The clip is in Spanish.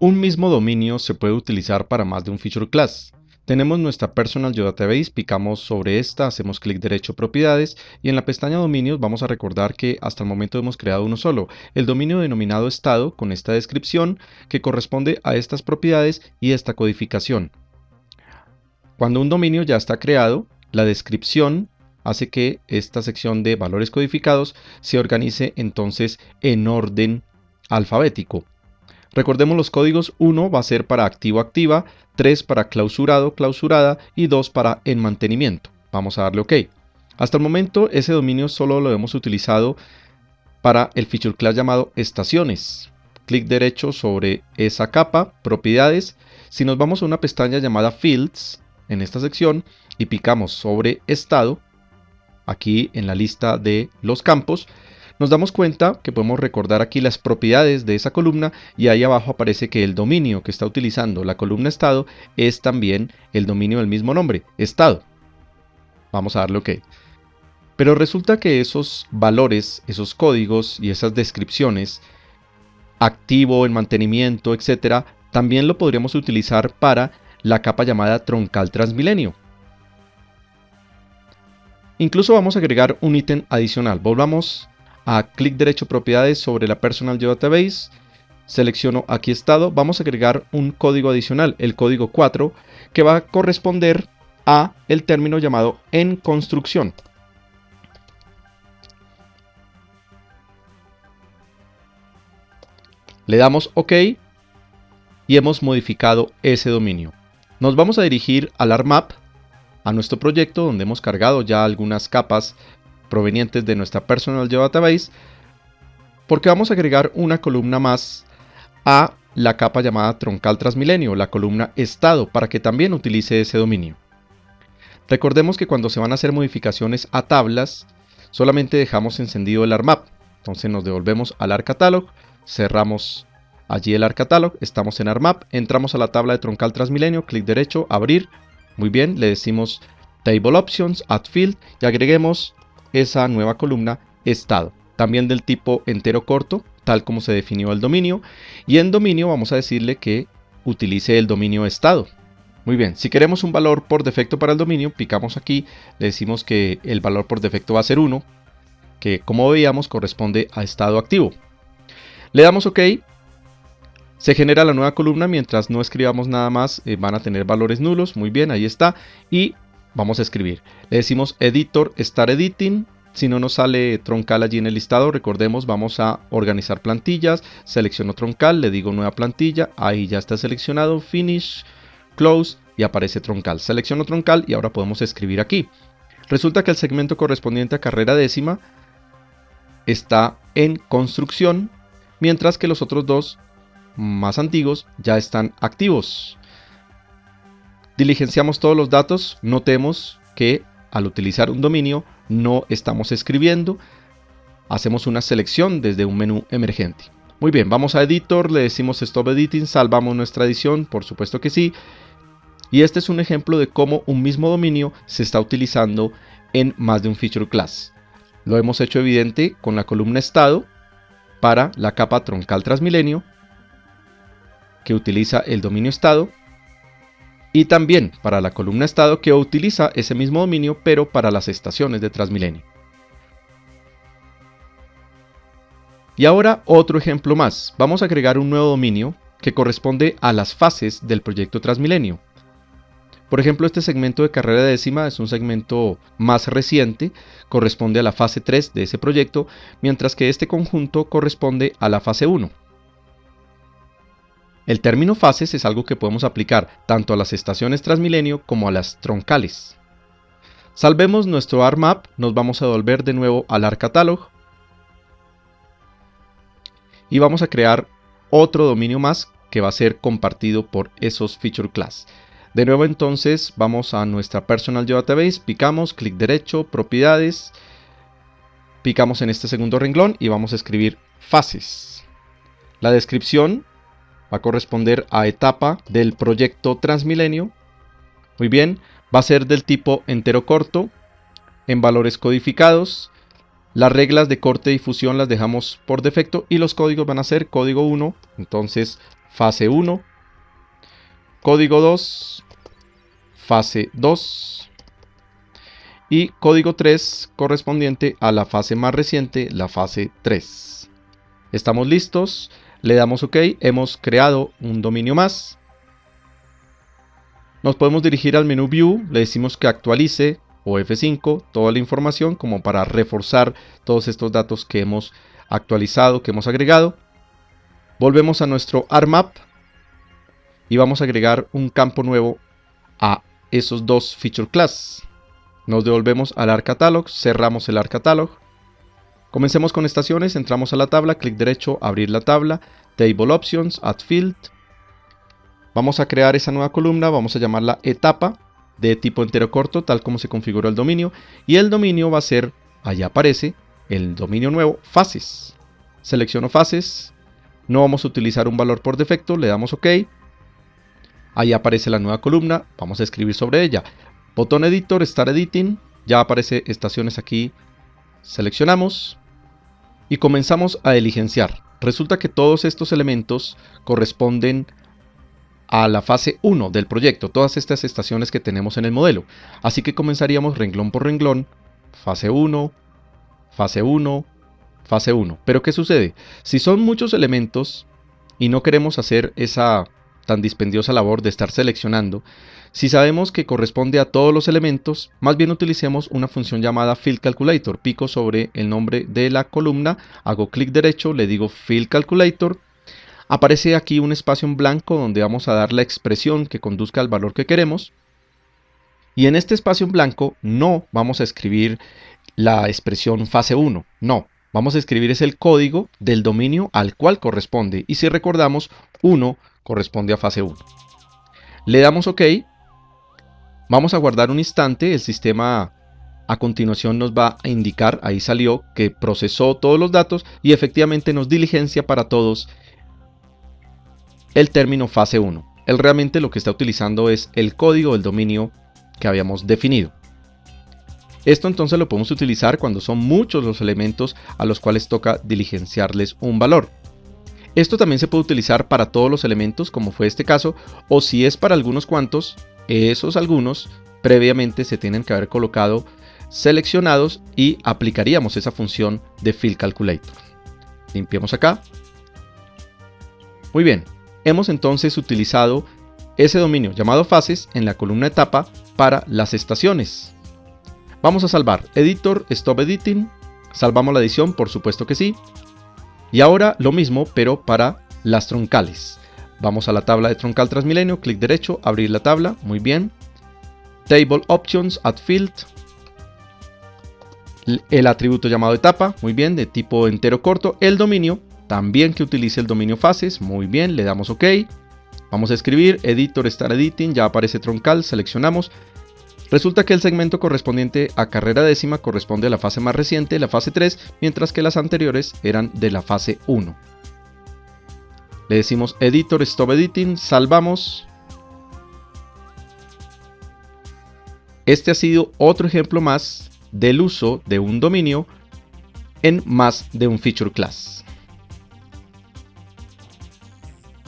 Un mismo dominio se puede utilizar para más de un feature class. Tenemos nuestra Personal Geodatabase, picamos sobre esta, hacemos clic derecho propiedades y en la pestaña dominios vamos a recordar que hasta el momento hemos creado uno solo, el dominio denominado estado con esta descripción que corresponde a estas propiedades y esta codificación. Cuando un dominio ya está creado, la descripción hace que esta sección de valores codificados se organice entonces en orden alfabético. Recordemos los códigos: 1 va a ser para activo-activa, 3 para clausurado-clausurada y 2 para en mantenimiento. Vamos a darle OK. Hasta el momento ese dominio solo lo hemos utilizado para el feature class llamado estaciones. Clic derecho sobre esa capa, propiedades. Si nos vamos a una pestaña llamada Fields, en esta sección, y picamos sobre estado, aquí en la lista de los campos, nos damos cuenta que podemos recordar aquí las propiedades de esa columna y ahí abajo aparece que el dominio que está utilizando la columna estado es también el dominio del mismo nombre, estado. Vamos a darle OK. Pero resulta que esos valores, esos códigos y esas descripciones, activo, en mantenimiento, etcétera, también lo podríamos utilizar para la capa llamada troncal Transmilenio. Incluso vamos a agregar un ítem adicional. Volvamos a clic derecho propiedades sobre la Personal Geodatabase, selecciono aquí estado, vamos a agregar un código adicional, el código 4, que va a corresponder a el término llamado en construcción. Le damos OK y hemos modificado ese dominio. Nos vamos a dirigir al ArcMap, a nuestro proyecto donde hemos cargado ya algunas capas provenientes de nuestra Personal Geodatabase, porque vamos a agregar una columna más a la capa llamada troncal Transmilenio, la columna estado, para que también utilice ese dominio. Recordemos que cuando se van a hacer modificaciones a tablas, solamente dejamos encendido el ArcMap. Entonces nos devolvemos al ArcCatalog, cerramos allí el ArcCatalog, estamos en ArcMap, entramos a la tabla de troncal Transmilenio, clic derecho, abrir. Muy bien, le decimos Table Options, Add Field y agreguemos esa nueva columna estado, también del tipo entero corto, tal como se definió el dominio, y en dominio vamos a decirle que utilice el dominio estado. Muy bien, si queremos un valor por defecto para el dominio, picamos aquí, le decimos que el valor por defecto va a ser 1, que como veíamos corresponde a estado activo. Le damos OK, se genera la nueva columna, mientras no escribamos nada más van a tener valores nulos, muy bien, ahí está, y vamos a escribir. Le decimos editor, start editing. Si no nos sale troncal allí en el listado, recordemos, vamos a organizar plantillas, selecciono troncal, le digo nueva plantilla, ahí ya está seleccionado, finish, close y aparece troncal. Selecciono troncal y ahora podemos escribir aquí. Resulta que el segmento correspondiente a carrera décima está en construcción, mientras que los otros dos más antiguos ya están activos. Diligenciamos todos los datos, notemos que al utilizar un dominio no estamos escribiendo, hacemos una selección desde un menú emergente. Muy bien, vamos a editor, le decimos stop editing, salvamos nuestra edición, por supuesto que sí. Y este es un ejemplo de cómo un mismo dominio se está utilizando en más de un feature class. Lo hemos hecho evidente con la columna estado para la capa troncal Transmilenio, que utiliza el dominio estado, y también para la columna estado que utiliza ese mismo dominio pero para las estaciones de Transmilenio. Y ahora otro ejemplo más. Vamos a agregar un nuevo dominio que corresponde a las fases del proyecto Transmilenio. Por ejemplo, este segmento de carrera décima es un segmento más reciente, corresponde a la fase 3 de ese proyecto, mientras que este conjunto corresponde a la fase 1. El término fases es algo que podemos aplicar tanto a las estaciones Transmilenio como a las troncales. Salvemos nuestro ArcMap, nos vamos a volver de nuevo al ArcCatalog y vamos a crear otro dominio más que va a ser compartido por esos feature class. De nuevo entonces vamos a nuestra Personal Geodatabase, picamos, clic derecho, propiedades, picamos en este segundo renglón y vamos a escribir fases. La descripción va a corresponder a etapa del proyecto Transmilenio. Muy bien, va a ser del tipo entero corto, en valores codificados. Las reglas de corte y fusión las dejamos por defecto y los códigos van a ser código 1, entonces fase 1, código 2, fase 2 y código 3 correspondiente a la fase más reciente, la fase 3. Estamos listos, le damos OK, hemos creado un dominio más. Nos podemos dirigir al menú View, le decimos que actualice o F5 toda la información como para reforzar todos estos datos que hemos actualizado, que hemos agregado. Volvemos a nuestro ARMAP y vamos a agregar un campo nuevo a esos dos feature class. Nos devolvemos al ArcCatalog, cerramos el ArcCatalog. Comencemos con estaciones, entramos a la tabla, clic derecho, abrir la tabla, Table Options, Add Field. Vamos a crear esa nueva columna, vamos a llamarla etapa, de tipo entero corto, tal como se configuró el dominio. Y el dominio va a ser, allá aparece, el dominio nuevo, fases. Selecciono fases, no vamos a utilizar un valor por defecto, le damos OK. Ahí aparece la nueva columna, vamos a escribir sobre ella. Botón editor, Start Editing, ya aparece estaciones aquí, seleccionamos y comenzamos a diligenciar. Resulta que todos estos elementos corresponden a la fase 1 del proyecto, todas estas estaciones que tenemos en el modelo. Así que comenzaríamos renglón por renglón, fase 1, fase 1, fase 1. Pero ¿qué sucede? Si son muchos elementos y no queremos hacer esa tan dispendiosa labor de estar seleccionando, si sabemos que corresponde a todos los elementos, más bien utilicemos una función llamada Field Calculator. Pico sobre el nombre de la columna, hago clic derecho, le digo Field Calculator. Aparece aquí un espacio en blanco donde vamos a dar la expresión que conduzca al valor que queremos. Y en este espacio en blanco no vamos a escribir la expresión fase 1, no. Vamos a escribir es el código del dominio al cual corresponde. Y si recordamos, 1 corresponde a fase 1. Le damos OK. Vamos a guardar un instante, el sistema a continuación nos va a indicar, ahí salió, que procesó todos los datos y efectivamente nos diligencia para todos el término fase 1. Él realmente lo que está utilizando es el código del dominio que habíamos definido. Esto entonces lo podemos utilizar cuando son muchos los elementos a los cuales toca diligenciarles un valor. Esto también se puede utilizar para todos los elementos, como fue este caso, o si es para algunos cuantos, esos algunos previamente se tienen que haber colocado seleccionados y aplicaríamos esa función de Field Calculator. Limpiamos acá. Muy bien, hemos entonces utilizado ese dominio llamado fases en la columna etapa para las estaciones. Vamos a salvar Editor, Stop Editing, salvamos la edición, por supuesto que sí. Y ahora lo mismo, pero para las troncales. Vamos a la tabla de troncal Transmilenio, clic derecho, abrir la tabla, muy bien. Table Options, Add Field. El atributo llamado etapa, muy bien, de tipo entero corto. El dominio, también que utilice el dominio fases, muy bien, le damos OK. Vamos a escribir Editor, Start Editing, ya aparece troncal, seleccionamos. Resulta que el segmento correspondiente a carrera décima corresponde a la fase más reciente, la fase 3, mientras que las anteriores eran de la fase 1. Le decimos Editor, Stop Editing, salvamos. Este ha sido otro ejemplo más del uso de un dominio en más de un feature class.